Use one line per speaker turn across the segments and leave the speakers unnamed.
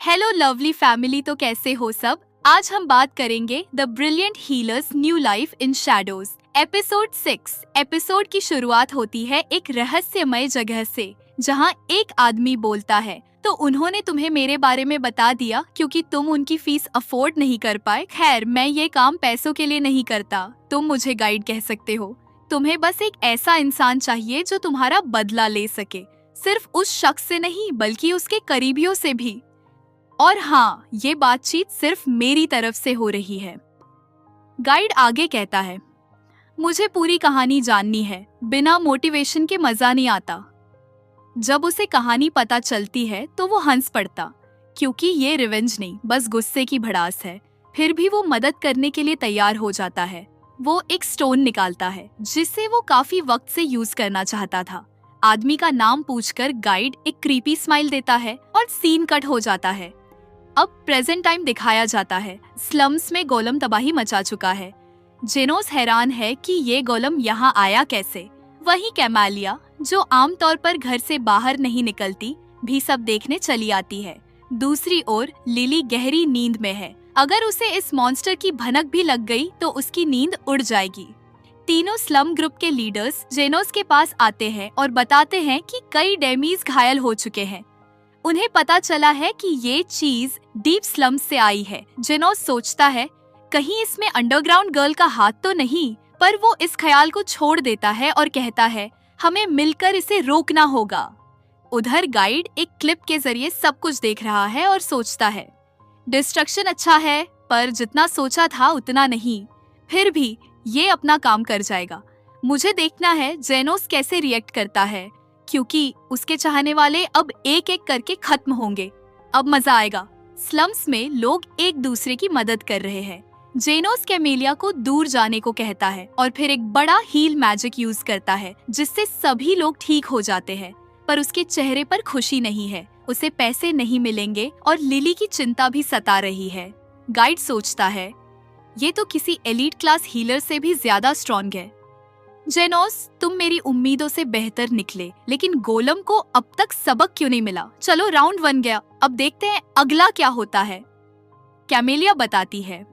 Hello lovely family, तो कैसे हो सब। आज हम बात करेंगे the brilliant healers new life in shadows episode 6। Episode की शुरुआत होती है एक रहस्यमय जगह से जहां एक आदमी बोलता है, तो उन्होंने तुम्हें मेरे बारे में बता दिया क्योंकि तुम उनकी फीस अफोर्ड नहीं कर पाए। खैर, मैं ये काम पैसों के लिए नहीं करता, तुम मुझे गाइड कह सकते हो। तुम्हें बस एक ऐसा इंसान चाहिए जो तुम्हारा बदला ले सके, सिर्फ उस शख्स से नहीं बल्कि उसके करीबियों से भी। और हाँ, ये बातचीत सिर्फ मेरी तरफ से हो रही है। गाइड आगे कहता है, मुझे पूरी कहानी जाननी है, बिना मोटिवेशन के मजा नहीं आता। जब उसे कहानी पता चलती है तो वो हंस पड़ता, क्योंकि ये रिवेंज नहीं बस गुस्से की भड़ास है। फिर भी वो मदद करने के लिए तैयार हो जाता है। वो एक स्टोन निकालता है जिसे वो काफी वक्त से यूज करना चाहता था। आदमी का नाम पूछकर गाइड एक क्रीपी स्माइल देता है और सीन कट हो जाता है। अब प्रेजेंट टाइम दिखाया जाता है। स्लम्स में गोलम तबाही मचा चुका है। जेनोस हैरान है कि ये गोलम यहाँ आया कैसे। वहीं कैमेलिया, जो आमतौर पर घर से बाहर नहीं निकलती, भी सब देखने चली आती है। दूसरी ओर लिली गहरी नींद में है। अगर उसे इस मॉन्स्टर की भनक भी लग गई तो उसकी नींद उड़ जाएगी। तीनों स्लम ग्रुप के लीडर्स जेनोस के पास आते हैं और बताते हैं कि कई डेमीज घायल हो चुके हैं। उन्हें पता चला है कि ये चीज डीप स्लम्स से आई है। जेनोस सोचता है कहीं इसमें अंडरग्राउंड गर्ल का हाथ तो नहीं, पर वो इस ख्याल को छोड़ देता है और कहता है हमें मिलकर इसे रोकना होगा। उधर गाइड एक क्लिप के जरिए सब कुछ देख रहा है और सोचता है डिस्ट्रक्शन अच्छा है, पर जितना सोचा था उतना नहीं। फिर भी ये अपना काम कर जाएगा। मुझे देखना है जेनोस कैसे रिएक्ट करता है, क्योंकि उसके चाहने वाले अब एक एक करके खत्म होंगे। अब मजा आएगा। स्लम्स में लोग एक दूसरे की मदद कर रहे हैं। जेनोस कैमेलिया को दूर जाने को कहता है और फिर एक बड़ा हील मैजिक यूज करता है जिससे सभी लोग ठीक हो जाते हैं। पर उसके चेहरे पर खुशी नहीं है। उसे पैसे नहीं मिलेंगे और लिली की चिंता भी सता रही है। गाइड सोचता है ये तो किसी एलीट क्लास हीलर से भी ज्यादा स्ट्रॉन्ग है। जेनोस, तुम मेरी उम्मीदों से बेहतर निकले, लेकिन गोलम को अब तक सबक क्यों नहीं मिला। चलो, राउंड 1 गया, अब देखते हैं अगला क्या होता है। कैमेलिया बताती है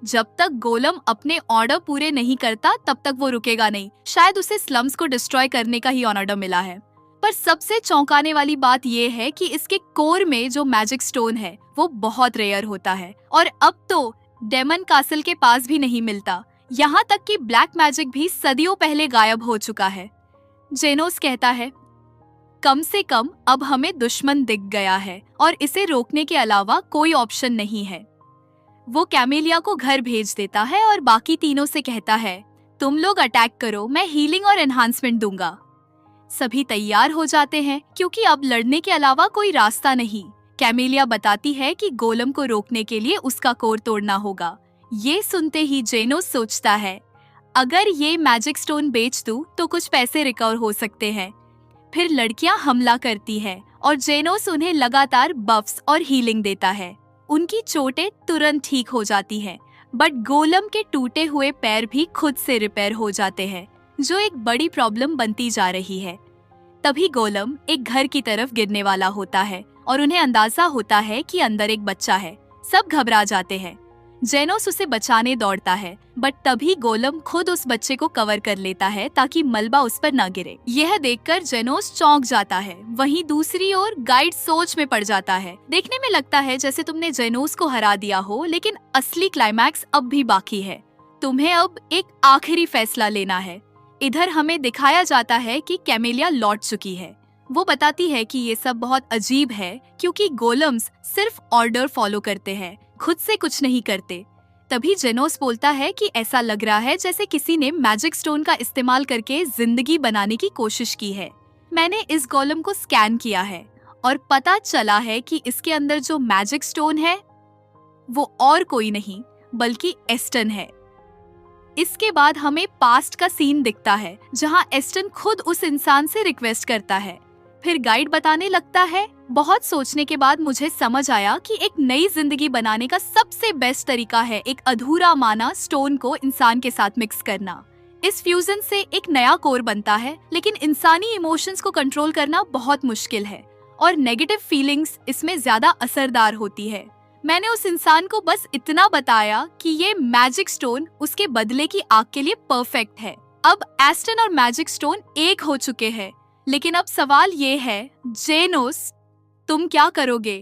जब तक गोलम अपने ऑर्डर पूरे नहीं करता तब तक वो रुकेगा नहीं। शायद उसे स्लम्स को डिस्ट्रॉय करने का ही ऑर्डर मिला है। पर सबसे चौंकाने वाली बात ये है कि इसके कोर में जो मैजिक स्टोन है वो बहुत रेयर होता है और अब तो डेमन कासल के पास भी नहीं मिलता। यहाँ तक कि ब्लैक मैजिक भी सदियों पहले गायब हो चुका है। जेनोस कहता है कम से कम अब हमें दुश्मन दिख गया है और इसे रोकने के अलावा कोई ऑप्शन नहीं है। वो कैमेलिया को घर भेज देता है और बाकी तीनों से कहता है तुम लोग अटैक करो, मैं हीलिंग और एनहांसमेंट दूंगा। सभी तैयार हो जाते हैं क्योंकि अब लड़ने के अलावा कोई रास्ता नहीं। कैमेलिया बताती है कि गोलम को रोकने के लिए उसका कोर तोड़ना होगा। ये सुनते ही जेनोस सोचता है अगर ये मैजिक स्टोन बेच दूं तो कुछ पैसे रिकवर हो सकते हैं। फिर लड़कियां हमला करती हैं और जेनोस उन्हें लगातार बफ्स और हीलिंग देता है। उनकी चोटें तुरंत ठीक हो जाती हैं, बट गोलम के टूटे हुए पैर भी खुद से रिपेयर हो जाते हैं, जो एक बड़ी प्रॉब्लम बनती जा रही है। तभी गोलम एक घर की तरफ गिरने वाला होता है और उन्हें अंदाजा होता है कि अंदर एक बच्चा है। सब घबरा जाते हैं। जेनोस उसे बचाने दौड़ता है, बट तभी गोलम खुद उस बच्चे को कवर कर लेता है ताकि मलबा उस पर न गिरे। यह देखकर जेनोस चौंक जाता है। वहीं दूसरी ओर गाइड सोच में पड़ जाता है। देखने में लगता है जैसे तुमने जेनोस को हरा दिया हो, लेकिन असली क्लाइमैक्स अब भी बाकी है। तुम्हें अब एक आखिरी फैसला लेना है। इधर हमें दिखाया जाता है कि कैमेलिया लौट चुकी है। वो बताती है कि ये सब बहुत अजीब है क्योंकि गोलम्स सिर्फ ऑर्डर फॉलो करते हैं, खुद से कुछ नहीं करते। तभी जेनोस बोलता है कि ऐसा लग रहा है जैसे किसी ने मैजिक स्टोन का इस्तेमाल करके जिंदगी बनाने की कोशिश की है। मैंने इस गोलम को स्कैन किया है और पता चला है कि इसके अंदर जो मैजिक स्टोन है वो और कोई नहीं बल्कि एस्टन है। इसके बाद हमें पास्ट का सीन दिखता है जहां एस्टन खुद उस इंसान से रिक्वेस्ट करता है। फिर गाइड बताने लगता है बहुत सोचने के बाद मुझे समझ आया कि एक नई जिंदगी बनाने का सबसे बेस्ट तरीका है एक अधूरा माना स्टोन को इंसान के साथ मिक्स करना। इस फ्यूजन से एक नया कोर बनता है, लेकिन इंसानी इमोशंस को कंट्रोल करना बहुत मुश्किल है और नेगेटिव फीलिंग्स इसमें ज्यादा असरदार होती है। मैंने उस इंसान को बस इतना बताया कि ये मैजिक स्टोन उसके बदले की आग के लिए परफेक्ट है। अब एस्टन और मैजिक स्टोन एक हो चुके हैं, लेकिन अब सवाल ये है, जेनोस तुम क्या करोगे?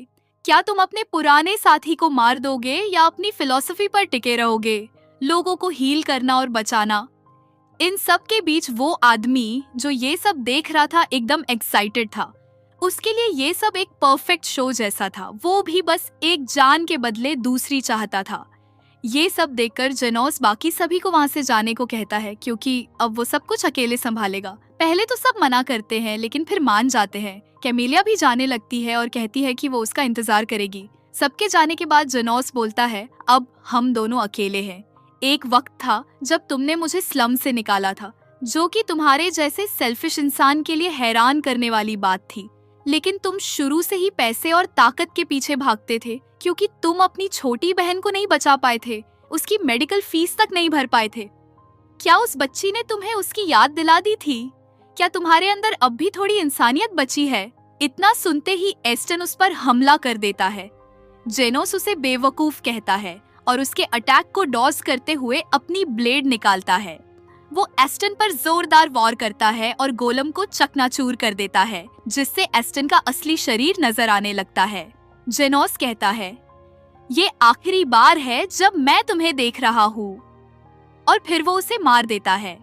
क्या तुम अपने पुराने साथी को मार दोगे या अपनी फिलॉसफी पर टिके रहोगे, लोगों को हील करना और बचाना? इन सब के बीच वो आदमी जो ये सब देख रहा था एकदम एक्साइटेड था। उसके लिए ये सब एक परफेक्ट शो जैसा था। वो भी बस एक जान के बदले दूसरी चाहता था। ये सब देखकर जेनोस बाकी सभी को वहाँ से जाने को कहता है, क्योंकि अब वो सब कुछ अकेले संभालेगा। पहले तो सब मना करते हैं, लेकिन फिर मान जाते हैं। कैमेलिया भी जाने लगती है और कहती है कि वो उसका इंतजार करेगी। सबके जाने के बाद जेनोस बोलता है, अब हम दोनों अकेले हैं। एक वक्त था जब तुमने मुझे स्लम से निकाला था, जो कि तुम्हारे जैसे सेल्फिश इंसान के लिए हैरान करने वाली बात थी। लेकिन तुम शुरू से ही पैसे और ताकत के पीछे भागते थे, क्योंकि तुम अपनी छोटी बहन को नहीं बचा पाए थे, उसकी मेडिकल फीस तक नहीं भर पाए थे। क्या उस बच्ची ने तुम्हें उसकी याद दिला दी थी? क्या तुम्हारे अंदर अब भी थोड़ी इंसानियत बची है? इतना सुनते ही एस्टन उस पर हमला कर देता है। जेनोस उसे बेवकूफ कहता है और उसके अटैक को डॉज करते हुए अपनी ब्लेड निकालता है। वो एस्टन पर जोरदार वॉर करता है और गोलम को चकनाचूर कर देता है, जिससे एस्टन का असली शरीर नजर आने लगता है। जेनोस कहता है, ये आखिरी बार है जब मैं तुम्हें देख रहा हूँ, और फिर वो उसे मार देता है।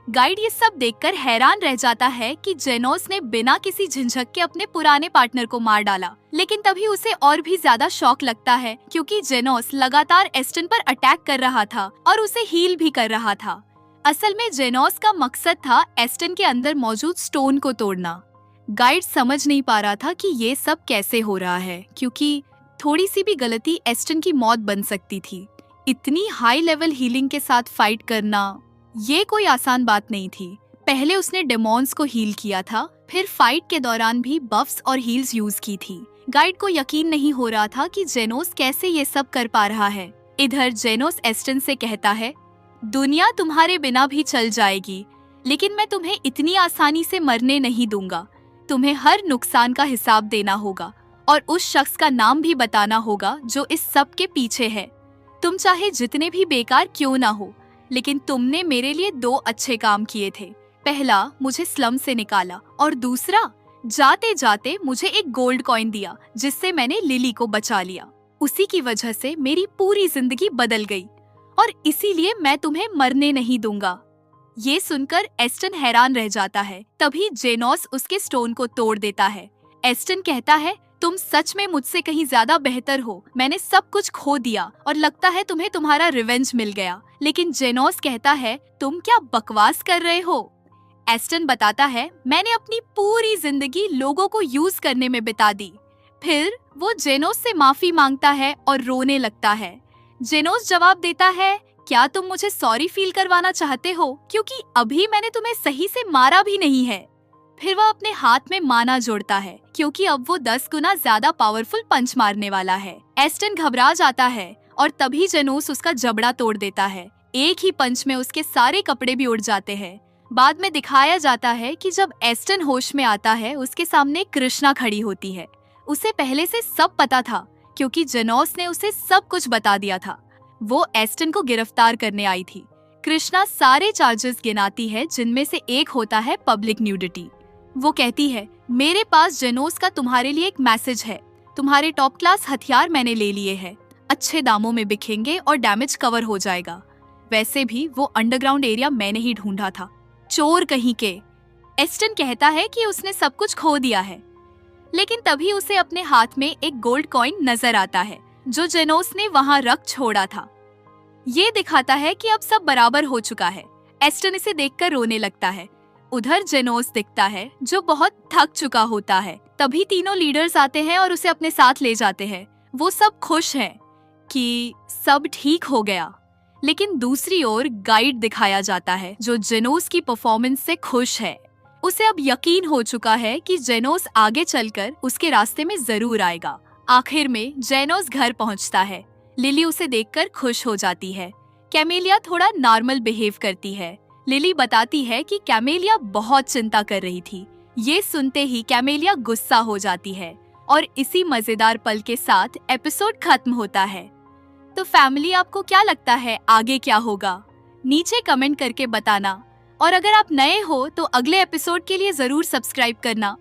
गाइड ये सब देखकर हैरान रह जाता है कि जेनोस ने बिना किसी झिझक के अपने पुराने पार्टनर को मार डाला। लेकिन तभी उसे और भी ज्यादा शॉक लगता है, क्योंकि जेनोस लगातार एस्टन पर अटैक कर रहा था और उसे हील भी कर रहा था। असल में जेनोस का मकसद था एस्टन के अंदर मौजूद स्टोन को तोड़ना। गाइड समझ नहीं पा रहा था कि ये सब कैसे हो रहा है, क्योंकि थोड़ी सी भी गलती एस्टन की मौत बन सकती थी। इतनी हाई लेवल हीलिंग के साथ फाइट करना ये कोई आसान बात नहीं थी। पहले उसने डेमॉन्स को हील किया था, फिर फाइट के दौरान भी बफ्स और हील्स यूज की थी। गाइड को यकीन नहीं हो रहा था कि जेनोस कैसे ये सब कर पा रहा है। इधर जेनोस एस्टन से कहता है, दुनिया तुम्हारे बिना भी चल जाएगी, लेकिन मैं तुम्हें इतनी आसानी से मरने नहीं दूंगा। तुम्हें हर नुकसान का हिसाब देना होगा और उस शख्स का नाम भी बताना होगा जो इस सब के पीछे है। तुम चाहे जितने भी बेकार क्यों ना हो, लेकिन तुमने मेरे लिए 2 अच्छे काम किए थे। पहला, मुझे स्लम से निकाला, और दूसरा, जाते जाते मुझे एक गोल्ड कॉइन दिया, जिससे मैंने लिली को बचा लिया। उसी की वजह से मेरी पूरी जिंदगी बदल गई, और इसीलिए मैं तुम्हें मरने नहीं दूंगा। ये सुनकर एस्टन हैरान रह जाता है। तभी जेनोस उसके स्टोन को तोड़ देता है। एस्टन कहता है, तुम सच में मुझसे कहीं ज्यादा बेहतर हो। मैंने सब कुछ खो दिया और लगता है तुम्हें तुम्हारा रिवेंज मिल गया। लेकिन जेनोस कहता है, तुम क्या बकवास कर रहे हो? एस्टन बताता है, मैंने अपनी पूरी जिंदगी लोगों को यूज करने में बिता दी। फिर वो जेनोस से माफी मांगता है और रोने लगता है। जेनोस जवाब देता है, क्या तुम मुझे सॉरी फील करवाना चाहते हो, क्योंकि अभी मैंने तुम्हें सही से मारा भी नहीं है। फिर वह अपने हाथ में माना जोड़ता है, क्योंकि अब वो 10 गुना ज्यादा पावरफुल पंच मारने वाला है। एस्टन घबरा जाता है और तभी जेनोस उसका जबड़ा तोड़ देता है। एक ही पंच में उसके सारे कपड़े भी उड़ जाते हैं। बाद में दिखाया जाता है कि जब एस्टन होश में आता है, उसके सामने कृष्णा खड़ी होती है। उसे पहले से सब पता था, क्योंकि जेनोस ने उसे सब कुछ बता दिया था। वो एस्टन को गिरफ्तार करने आई थी। कृष्णा सारे चार्जेस गिनाती है, जिनमें से एक होता है पब्लिक न्यूडिटी। वो कहती है, मेरे पास जेनोस का तुम्हारे लिए एक मैसेज है। तुम्हारे टॉप क्लास हथियार मैंने ले लिए हैं। अच्छे दामों में बिकेंगे और डैमेज कवर हो जाएगा। वैसे भी वो अंडरग्राउंड एरिया मैंने ही ढूंढा था। चोर कहीं के। एस्टन कहता है कि उसने सब कुछ खो दिया है, लेकिन तभी उसे अपने हाथ में एक गोल्ड कॉइन नजर आता है, जो जेनोस ने वहां रख छोड़ा था। ये दिखाता है कि अब सब बराबर हो चुका है। एस्टन इसे देखकर रोने लगता है। उधर जेनोस दिखता है, जो बहुत थक चुका होता है। तभी तीनों लीडर्स आते हैं और उसे अपने साथ ले जाते हैं। वो सब खुश हैं कि सब ठीक हो गया। लेकिन दूसरी ओर गाइड दिखाया जाता है, जो जेनोस की परफॉर्मेंस से खुश है। उसे अब यकीन हो चुका है कि जेनोस आगे चलकर उसके रास्ते में जरूर आएगा। आखिर में जेनोस घर पहुंचता है। लिली उसे देखकर खुश हो जाती है। कैमेलिया थोड़ा नॉर्मल बिहेव करती है। लिली बताती है कि कैमेलिया बहुत चिंता कर रही थी। ये सुनते ही कैमेलिया गुस्सा हो जाती है और इसी मजेदार पल के साथ एपिसोड खत्म होता है। तो फैमिली, आपको क्या लगता है आगे क्या होगा? नीचे कमेंट करके बताना। और अगर आप नए हो तो अगले एपिसोड के लिए जरूर सब्सक्राइब करना।